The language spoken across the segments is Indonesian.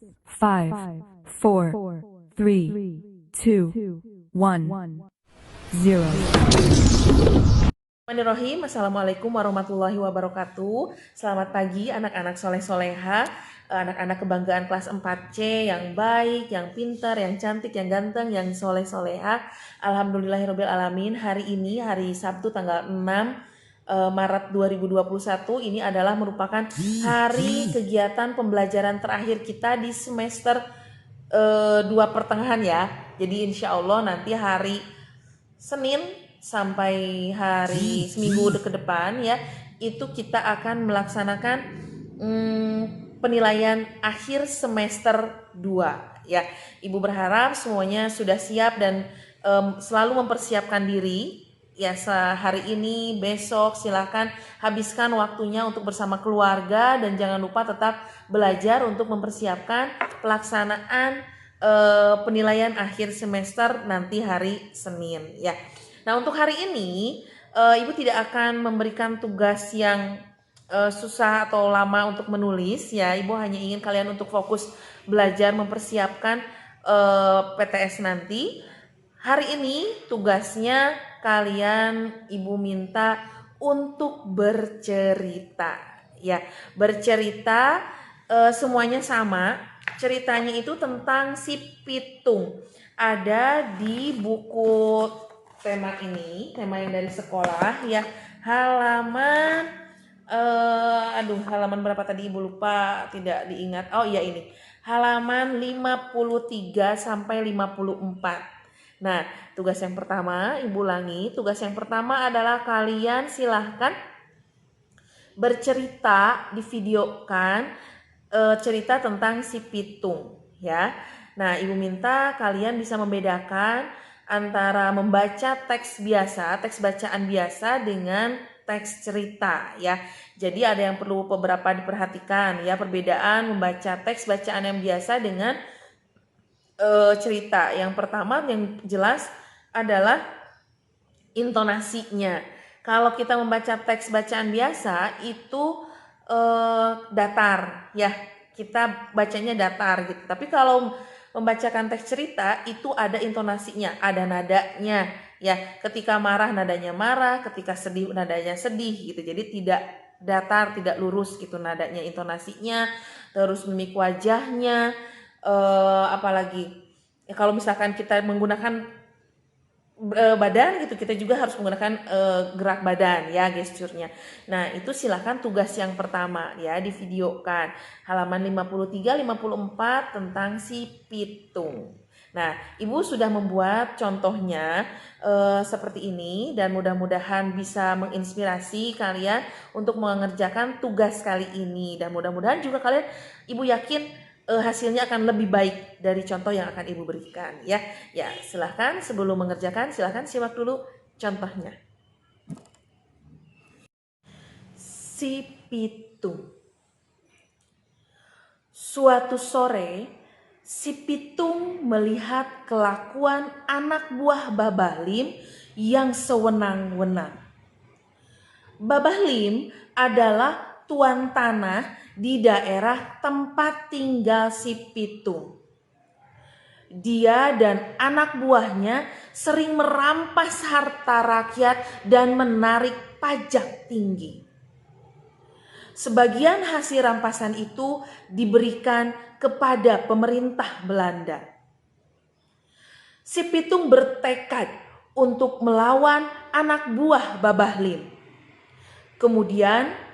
5, 4, 3, 2, 1, 0. Bismillahirrahmanirrahim. Assalamualaikum warahmatullahi wabarakatuh. Selamat pagi anak-anak soleh-soleha, anak-anak kebanggaan kelas 4C yang baik, yang pintar, yang cantik, yang ganteng, yang soleh-soleha. Alhamdulillahirrabbilalamin. Hari ini hari Sabtu tanggal 6 Maret 2021 ini adalah merupakan hari kegiatan pembelajaran terakhir kita di semester 2 pertengahan ya. Jadi insya Allah nanti hari Senin sampai hari seminggu ke depan ya, itu kita akan melaksanakan penilaian akhir semester 2 ya. Ibu berharap semuanya sudah siap dan selalu mempersiapkan diri ya. Sehari ini, besok silahkan habiskan waktunya untuk bersama keluarga dan jangan lupa tetap belajar untuk mempersiapkan pelaksanaan penilaian akhir semester nanti hari Senin ya. Nah, untuk hari ini Ibu tidak akan memberikan tugas yang susah atau lama untuk menulis ya. Ibu hanya ingin kalian untuk fokus belajar mempersiapkan PTS nanti. Hari ini tugasnya kalian Ibu minta untuk bercerita ya. Bercerita semuanya sama. Ceritanya itu tentang si pitung. Ada di buku tema ini, tema yang dari sekolah ya. Halaman halaman berapa tadi Ibu lupa, tidak diingat. Oh iya ini. Halaman 53 sampai 54. Nah, tugas yang pertama Ibu ulangi. Tugas yang pertama adalah kalian silahkan bercerita, divideokan cerita tentang si pitung ya. Nah, Ibu minta kalian bisa membedakan antara membaca teks biasa, teks bacaan biasa dengan teks cerita ya. Jadi ada yang perlu beberapa diperhatikan ya, perbedaan membaca teks bacaan yang biasa dengan cerita. Yang pertama yang jelas adalah intonasinya. Kalau kita membaca teks bacaan biasa itu datar ya, kita bacanya datar gitu. Tapi kalau membacakan teks cerita itu ada intonasinya, ada nadanya ya. Ketika marah nadanya marah, ketika sedih nadanya sedih gitu. Jadi tidak datar, tidak lurus gitu nadanya, intonasinya, terus mimik wajahnya, apalagi ya, kalau misalkan kita menggunakan badan gitu, kita juga harus menggunakan gerak badan ya, gesturnya. Nah, itu silahkan tugas yang pertama ya, divideokan halaman 53 54 tentang si pitung. Nah, Ibu sudah membuat contohnya seperti ini dan mudah-mudahan bisa menginspirasi kalian untuk mengerjakan tugas kali ini, dan mudah-mudahan juga kalian, Ibu yakin hasilnya akan lebih baik dari contoh yang akan Ibu berikan ya. Ya, silahkan sebelum mengerjakan silahkan simak dulu contohnya. Si pitung. Suatu sore, si pitung melihat kelakuan anak buah Babah Lim yang sewenang-wenang. Babah Lim adalah tuan tanah di daerah tempat tinggal si pitung. Dia dan anak buahnya sering merampas harta rakyat dan menarik pajak tinggi. Sebagian hasil rampasan itu diberikan kepada pemerintah Belanda. Si pitung bertekad untuk melawan anak buah Babah Lim. Kemudian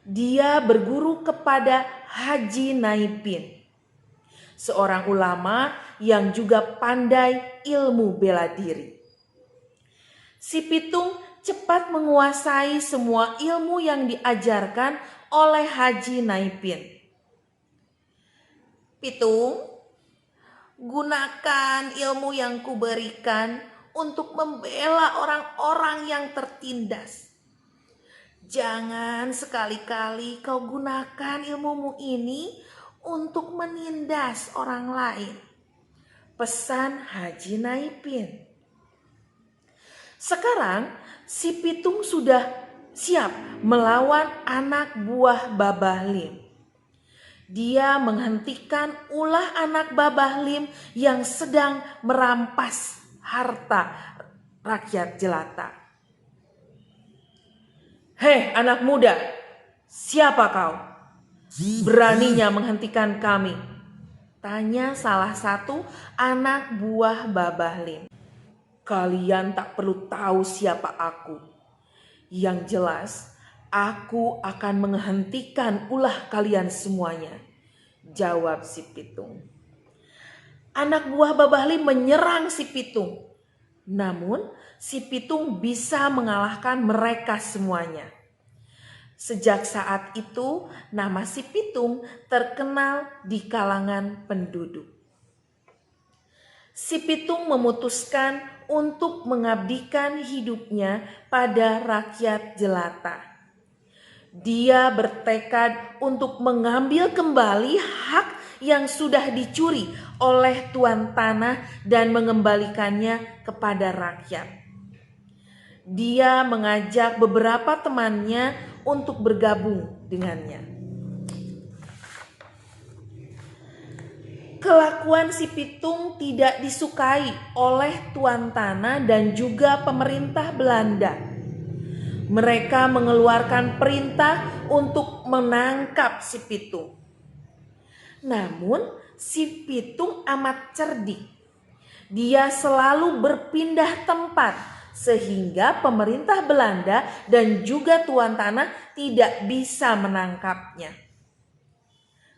dia berguru kepada Haji Naipin, seorang ulama yang juga pandai ilmu bela diri. Si pitung cepat menguasai semua ilmu yang diajarkan oleh Haji Naipin. Pitung, gunakan ilmu yang kuberikan untuk membela orang-orang yang tertindas. Jangan sekali-kali kau gunakan ilmumu ini untuk menindas orang lain, pesan Haji Naipin. Sekarang si pitung sudah siap melawan anak buah Babah Lim. Dia menghentikan ulah anak Babah Lim yang sedang merampas harta rakyat jelata. "Hei anak muda, siapa kau? Beraninya menghentikan kami?" tanya salah satu anak buah Babah Lim. "Kalian tak perlu tahu siapa aku. Yang jelas, aku akan menghentikan ulah kalian semuanya," jawab si Pitung. Anak buah Babah Lim menyerang si Pitung. Namun si Pitung bisa mengalahkan mereka semuanya. Sejak saat itu nama si Pitung terkenal di kalangan penduduk. Si Pitung memutuskan untuk mengabdikan hidupnya pada rakyat jelata. Dia bertekad untuk mengambil kembali hak yang sudah dicuri oleh tuan tanah dan mengembalikannya kepada rakyat. Dia mengajak beberapa temannya untuk bergabung dengannya. Kelakuan si Pitung tidak disukai oleh tuan tanah dan juga pemerintah Belanda. Mereka mengeluarkan perintah untuk menangkap si Pitung. Namun si Pitung amat cerdik. Dia selalu berpindah tempat sehingga pemerintah Belanda dan juga tuan tanah tidak bisa menangkapnya.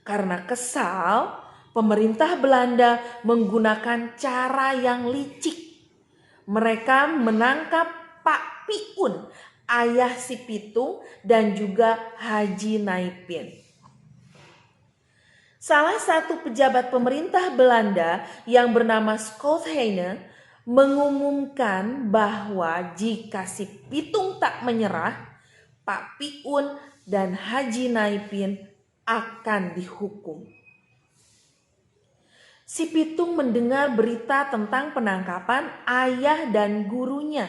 Karena kesal, pemerintah Belanda menggunakan cara yang licik. Mereka menangkap Pak Piun, ayah si Pitung, dan juga Haji Naipin. Salah satu pejabat pemerintah Belanda yang bernama Schouthene mengumumkan bahwa jika si Pitung tak menyerah, Pak Piun dan Haji Naipin akan dihukum. Si Pitung mendengar berita tentang penangkapan ayah dan gurunya.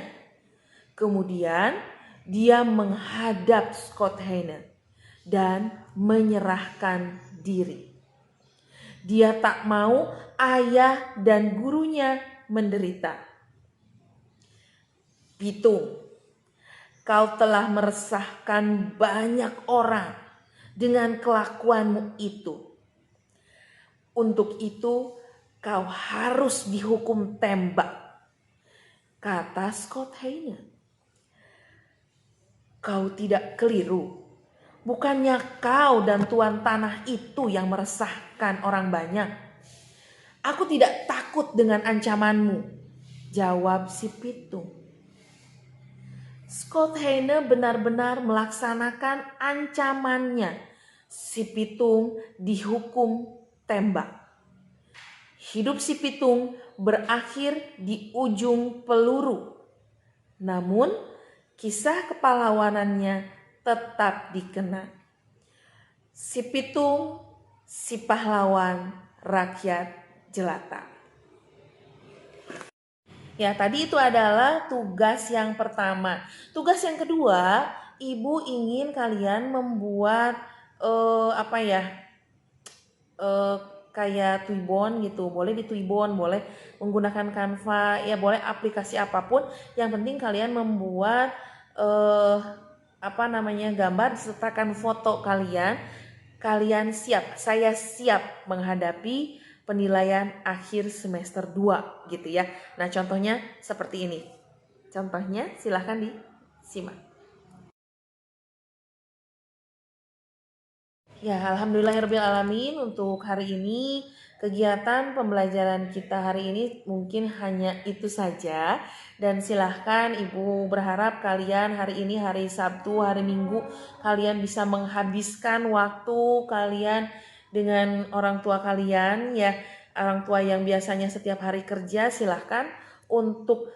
Kemudian dia menghadap Schouthene dan menyerahkan diri. Dia tak mau ayah dan gurunya menderita. "Pitung, kau telah meresahkan banyak orang dengan kelakuanmu itu. Untuk itu kau harus dihukum tembak," kata Schouthene. "Kau tidak keliru. Bukannya kau dan tuan tanah itu yang meresahkan orang banyak. Aku tidak takut dengan ancamanmu," jawab si Pitung. Schouthene benar-benar melaksanakan ancamannya. Si Pitung dihukum tembak. Hidup si Pitung berakhir di ujung peluru. Namun kisah kepahlawanannya tetap dikenang. Si Pitung, si pahlawan rakyat jelata. Ya, tadi itu adalah tugas yang pertama. Tugas yang kedua, ibu ingin kalian membuat kayak Tuibon gitu. Boleh di Tuibon, boleh menggunakan Canva, ya boleh aplikasi apapun. Yang penting kalian membuat gambar sertakan foto kalian. Kalian siap, saya siap menghadapi penilaian akhir semester 2 gitu ya. Nah, contohnya seperti ini. Contohnya silahkan disimak. Ya, alhamdulillahirrahmanirrahim, untuk hari ini kegiatan pembelajaran kita hari ini mungkin hanya itu saja. Dan silahkan ibu berharap kalian hari ini hari Sabtu, hari Minggu, kalian bisa menghabiskan waktu kalian dengan orang tua kalian ya. Orang tua yang biasanya setiap hari kerja, silahkan untuk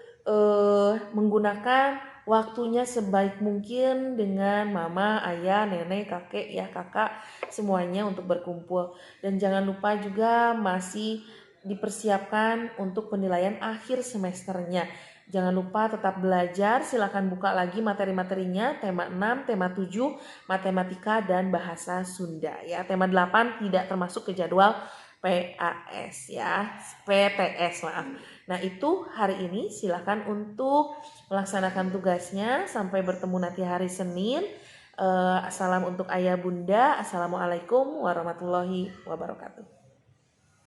menggunakan waktunya sebaik mungkin dengan mama, ayah, nenek, kakek, ya kakak, semuanya untuk berkumpul. Dan jangan lupa juga masih dipersiapkan untuk penilaian akhir semesternya. Jangan lupa tetap belajar, silakan buka lagi materi-materinya, tema 6, tema 7, matematika dan bahasa Sunda ya. Tema 8 tidak termasuk ke jadwal PAS ya, PTS maaf. Nah itu hari ini silakan untuk melaksanakan tugasnya, sampai bertemu nanti hari Senin. Salam untuk ayah bunda, assalamualaikum warahmatullahi wabarakatuh.